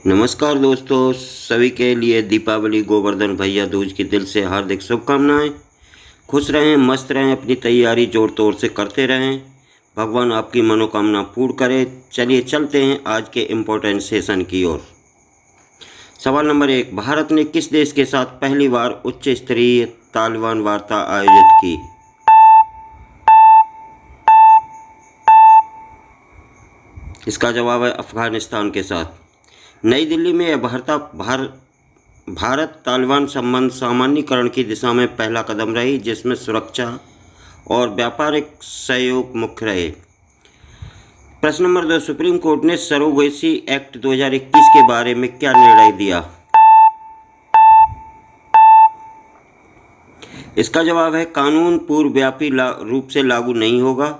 नमस्कार दोस्तों, सभी के लिए दीपावली गोवर्धन भैया दूज की दिल से हार्दिक शुभकामनाएं। खुश रहें, मस्त रहें, अपनी तैयारी जोर तोड़ से करते रहें। भगवान आपकी मनोकामना पूर्ण करे। चलिए चलते हैं आज के इम्पोर्टेंट सेशन की ओर। सवाल नंबर 1, भारत ने किस देश के साथ पहली बार उच्च स्तरीय तालिबान वार्ता आयोजित की? इसका जवाब है अफगानिस्तान के साथ। नई दिल्ली में यह भारत तालिबान संबंध सामान्यीकरण की दिशा में पहला कदम रही, जिसमें सुरक्षा और व्यापारिक सहयोग मुख्य रहे। प्रश्न नंबर 2, सुप्रीम कोर्ट ने सरोगेसी एक्ट 2021 के बारे में क्या निर्णय दिया? इसका जवाब है कानून पूर्वव्यापी रूप से लागू नहीं होगा।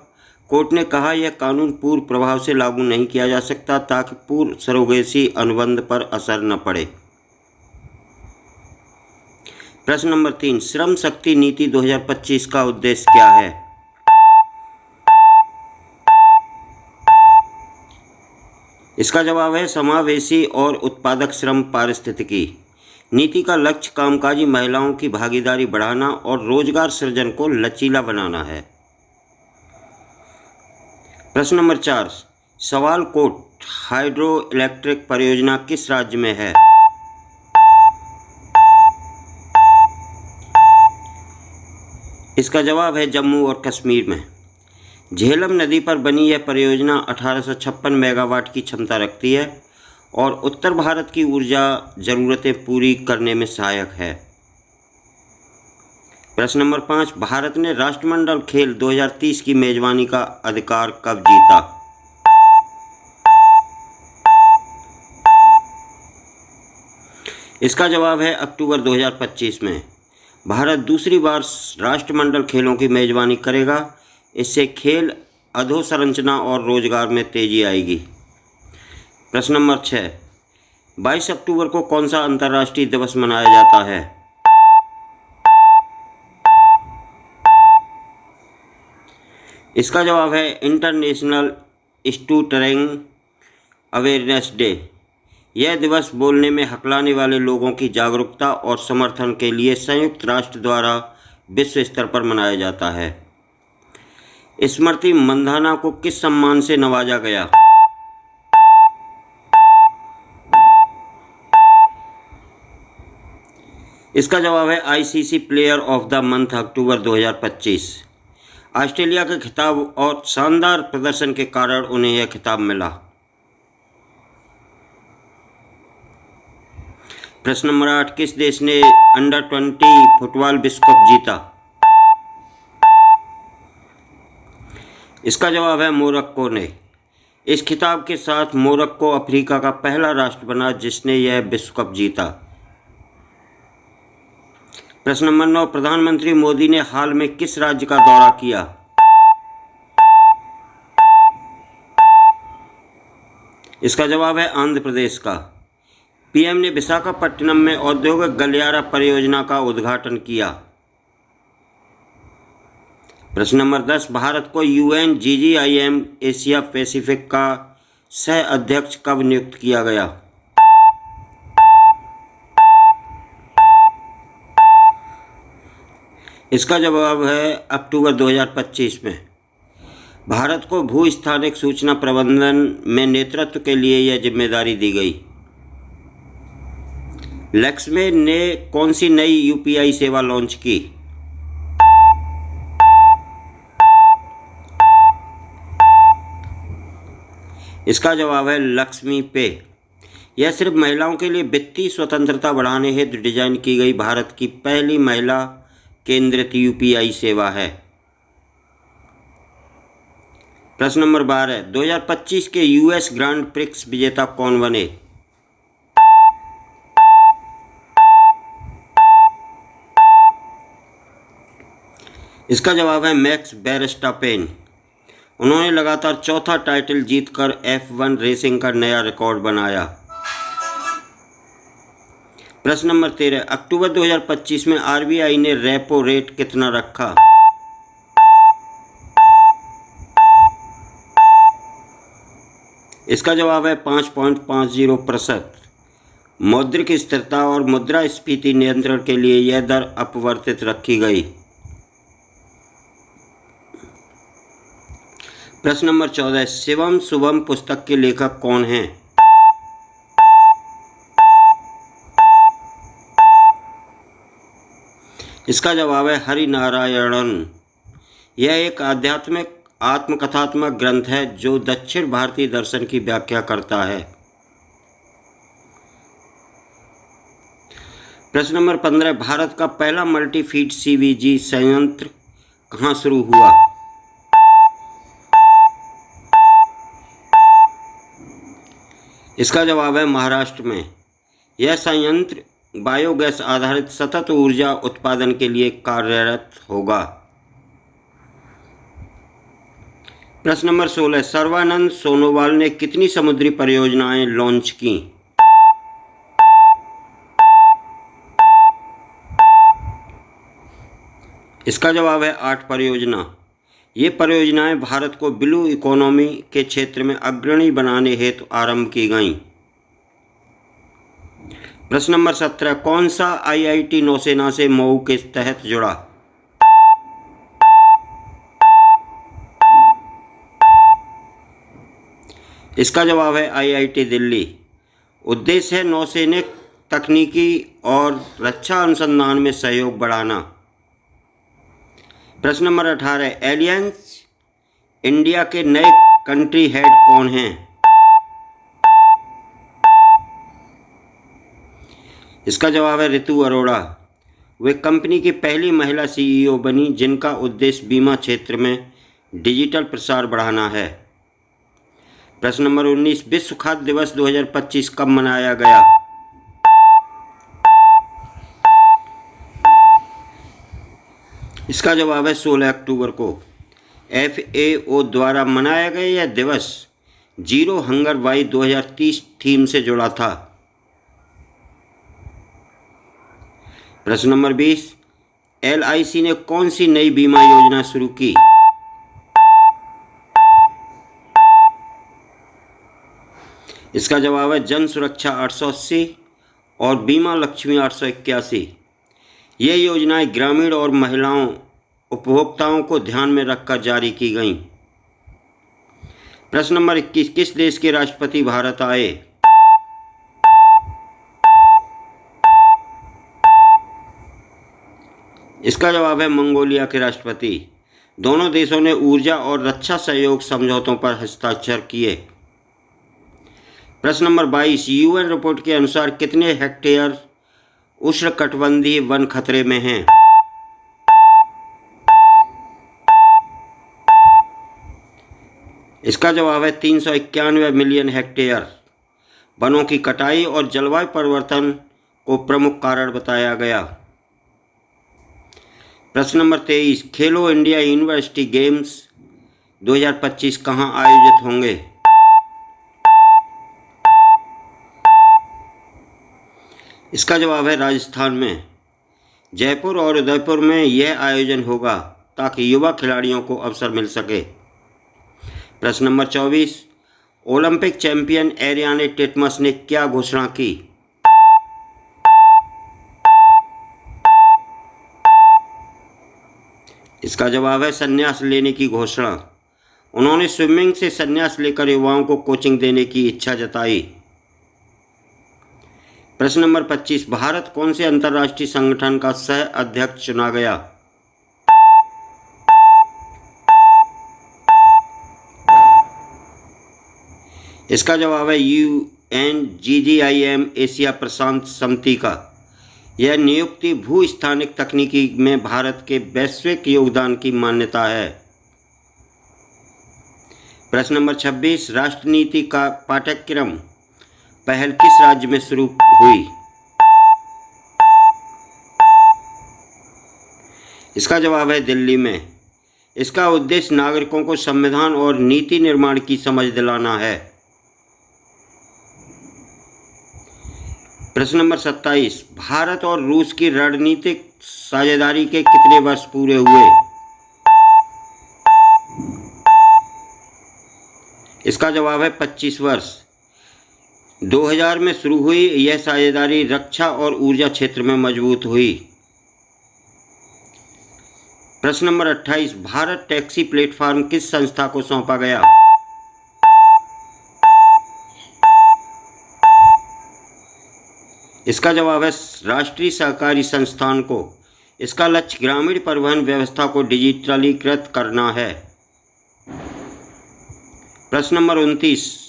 कोर्ट ने कहा यह कानून पूर्ण प्रभाव से लागू नहीं किया जा सकता ताकि पूर्व सरोगेसी अनुबंध पर असर न पड़े। प्रश्न नंबर 3, श्रम शक्ति नीति 2025 का उद्देश्य क्या है? इसका जवाब है समावेशी और उत्पादक श्रम पारिस्थितिकी। नीति का लक्ष्य कामकाजी महिलाओं की भागीदारी बढ़ाना और रोजगार सृजन को लचीला बनाना है। प्रश्न नंबर 4, सवालकोट हाइड्रो इलेक्ट्रिक परियोजना किस राज्य में है? इसका जवाब है जम्मू और कश्मीर में। झेलम नदी पर बनी यह परियोजना 1856 मेगावाट की क्षमता रखती है और उत्तर भारत की ऊर्जा जरूरतें पूरी करने में सहायक है। प्रश्न नंबर 5, भारत ने राष्ट्रमंडल खेल 2030 की मेजबानी का अधिकार कब जीता? इसका जवाब है अक्टूबर 2025 में। भारत दूसरी बार राष्ट्रमंडल खेलों की मेजबानी करेगा। इससे खेल अधोसंरचना और रोजगार में तेजी आएगी। प्रश्न नंबर 6, 22 अक्टूबर को कौन सा अंतर्राष्ट्रीय दिवस मनाया जाता है? इसका जवाब है इंटरनेशनल स्टूटरिंग अवेयरनेस डे। यह दिवस बोलने में हकलाने वाले लोगों की जागरूकता और समर्थन के लिए संयुक्त राष्ट्र द्वारा विश्व स्तर पर मनाया जाता है। स्मृति मंधाना को किस सम्मान से नवाजा गया? इसका जवाब है ICC player of the month October 2025। Australia के खिताब और शानदार प्रदर्शन के कारण उन्हें यह खिताब मिला। प्रश्न नंबर 8, किस देश ने अंडर 20 फुटबॉल विश्व कप जीता? इसका जवाब है मोरक्को ने। इस खिताब के साथ मोरक्को अफ्रीका का पहला राष्ट्र बना जिसने यह विश्व कप जीता। प्रश्न नंबर 9, प्रधानमंत्री मोदी ने हाल में किस राज्य का दौरा किया? इसका जवाब है आंध्र प्रदेश का। पीएम ने विशाखापट्टनम में औद्योगिक गलियारा परियोजना का उद्घाटन किया। प्रश्न नंबर 10, भारत को UNGGIM एशिया पैसिफिक का सह अध्यक्ष कब नियुक्त किया गया? इसका जवाब है अक्टूबर 2025 में। भारत को भू-स्थानिक सूचना प्रबंधन में नेतृत्व के लिए यह जिम्मेदारी दी गई। लक्ष्मी ने कौन सी नई UPI सेवा लॉन्च की? इसका जवाब है लक्ष्मी पे। यह सिर्फ महिलाओं के लिए वित्तीय स्वतंत्रता बढ़ाने हेतु डिजाइन की गई भारत की पहली महिला केंद्रित UPI सेवा है। प्रश्न नंबर 12, 2025 के US ग्रांड प्रिक्स विजेता कौन बने? इसका जवाब है मैक्स वर्स्टैपेन। उन्होंने लगातार चौथा टाइटल जीतकर F1 रेसिंग का नया रिकॉर्ड बनाया। प्रश्न नंबर 13, अक्टूबर 2025 में RBI ने रेपो रेट कितना रखा? इसका जवाब है 5.50%। मौद्रिक स्थिरता और मुद्रास्फीति नियंत्रण के लिए यह दर अपवर्तित रखी गई। प्रश्न नंबर 14, शिवम शुभम पुस्तक के लेखक कौन हैं? इसका जवाब है हरिनारायणन। यह एक आध्यात्मिक आत्मकथात्मक ग्रंथ है जो दक्षिण भारतीय दर्शन की व्याख्या करता है। प्रश्न नंबर 15, भारत का पहला मल्टी फीड सीवीजी संयंत्र कहाँ शुरू हुआ? इसका जवाब है महाराष्ट्र में। यह संयंत्र बायोगैस आधारित सतत ऊर्जा उत्पादन के लिए कार्यरत होगा। प्रश्न नंबर 16, सर्बानंद सोनोवाल ने कितनी समुद्री परियोजनाएं लॉन्च की? इसका जवाब है 8 परियोजना। ये परियोजनाएं भारत को ब्लू इकोनॉमी के क्षेत्र में अग्रणी बनाने हेतु आरंभ की गईं। प्रश्न नंबर 17, कौन सा आईआईटी नौसेना से मऊ के तहत जुड़ा? इसका जवाब है आईआईटी दिल्ली। उद्देश्य है नौसैनिक तकनीकी और रक्षा अनुसंधान में सहयोग बढ़ाना। प्रश्न नंबर 18, एलियंस इंडिया के नए कंट्री हेड कौन हैं? इसका जवाब है ऋतु अरोड़ा। वे कंपनी की पहली महिला सीईओ बनी जिनका उद्देश्य बीमा क्षेत्र में डिजिटल प्रसार बढ़ाना है। प्रश्न नंबर 19, विश्व खाद्य दिवस 2025 कब मनाया गया? इसका जवाब है 16 अक्टूबर को। FAO द्वारा मनाया गया यह दिवस जीरो हंगर बाई 2030 थीम से जुड़ा था। प्रश्न नंबर 20, LIC ने कौन सी नई बीमा योजना शुरू की? इसका जवाब है जन सुरक्षा 880 और बीमा लक्ष्मी 881। ये योजनाएं ग्रामीण और महिलाओं उपभोक्ताओं को ध्यान में रखकर जारी की गईं। प्रश्न नंबर 21, किस देश के राष्ट्रपति भारत आए? इसका जवाब है मंगोलिया के राष्ट्रपति। दोनों देशों ने ऊर्जा और रक्षा सहयोग समझौतों पर हस्ताक्षर किए। प्रश्न नंबर 22, UN रिपोर्ट के अनुसार कितने हेक्टेयर उष्णकटिबंधीय वन खतरे में हैं? इसका जवाब है 391 मिलियन हेक्टेयर। वनों की कटाई और जलवायु परिवर्तन को प्रमुख कारण बताया गया। प्रश्न नंबर 23, खेलो इंडिया यूनिवर्सिटी गेम्स 2025 कहाँ आयोजित होंगे? इसका जवाब है राजस्थान में। जयपुर और उदयपुर में यह आयोजन होगा ताकि युवा खिलाड़ियों को अवसर मिल सके। प्रश्न नंबर 24, ओलंपिक चैंपियन एरियाने टिटमस ने क्या घोषणा की? इसका जवाब है संन्यास लेने की घोषणा। उन्होंने स्विमिंग से संन्यास लेकर युवाओं को कोचिंग देने की इच्छा जताई। प्रश्न नंबर 25, भारत कौन से अंतर्राष्ट्रीय संगठन का सह अध्यक्ष चुना गया? इसका जवाब है UNGGIM एशिया प्रशांत समिति का। यह नियुक्ति भूस्थानिक तकनीकी में भारत के वैश्विक योगदान की मान्यता है। प्रश्न नंबर 26, राष्ट्रनीति का पाठ्यक्रम पहल किस राज्य में शुरू हुई? इसका जवाब है दिल्ली में। इसका उद्देश्य नागरिकों को संविधान और नीति निर्माण की समझ दिलाना है। प्रश्न नंबर 27, भारत और रूस की रणनीतिक साझेदारी के कितने वर्ष पूरे हुए? इसका जवाब है 25 वर्ष। 2000 में शुरू हुई यह साझेदारी रक्षा और ऊर्जा क्षेत्र में मजबूत हुई। प्रश्न नंबर 28, भारत टैक्सी प्लेटफॉर्म किस संस्था को सौंपा गया? इसका जवाब है राष्ट्रीय सहकारी संस्थान को। इसका लक्ष्य ग्रामीण परिवहन व्यवस्था को डिजिटलीकृत करना है। प्रश्न नंबर 29,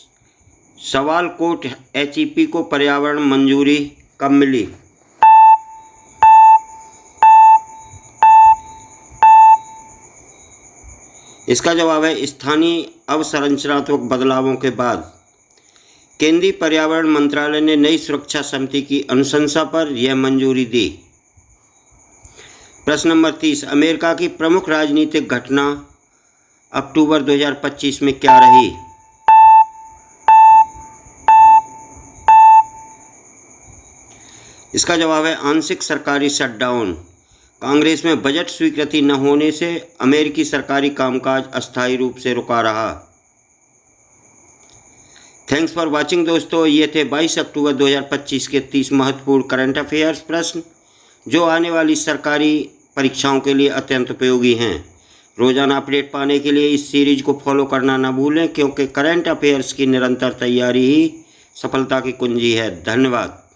सवालकोट HEP को पर्यावरण मंजूरी कब मिली? इसका जवाब है स्थानीय अवसंरचनात्मक बदलावों के बाद। केंद्रीय पर्यावरण मंत्रालय ने नई सुरक्षा समिति की अनुशंसा पर यह मंजूरी दी। प्रश्न नंबर 30, अमेरिका की प्रमुख राजनीतिक घटना अक्टूबर 2025 में क्या रही? इसका जवाब है आंशिक सरकारी शटडाउन। कांग्रेस में बजट स्वीकृति न होने से अमेरिकी सरकारी कामकाज अस्थायी रूप से रुका रहा। थैंक्स फॉर वाचिंग दोस्तों, ये थे 22 अक्टूबर 2025 के 30 महत्वपूर्ण करंट अफेयर्स प्रश्न जो आने वाली सरकारी परीक्षाओं के लिए अत्यंत उपयोगी हैं। रोजाना अपडेट पाने के लिए इस सीरीज को फॉलो करना न भूलें, क्योंकि करंट अफेयर्स की निरंतर तैयारी ही सफलता की कुंजी है। धन्यवाद।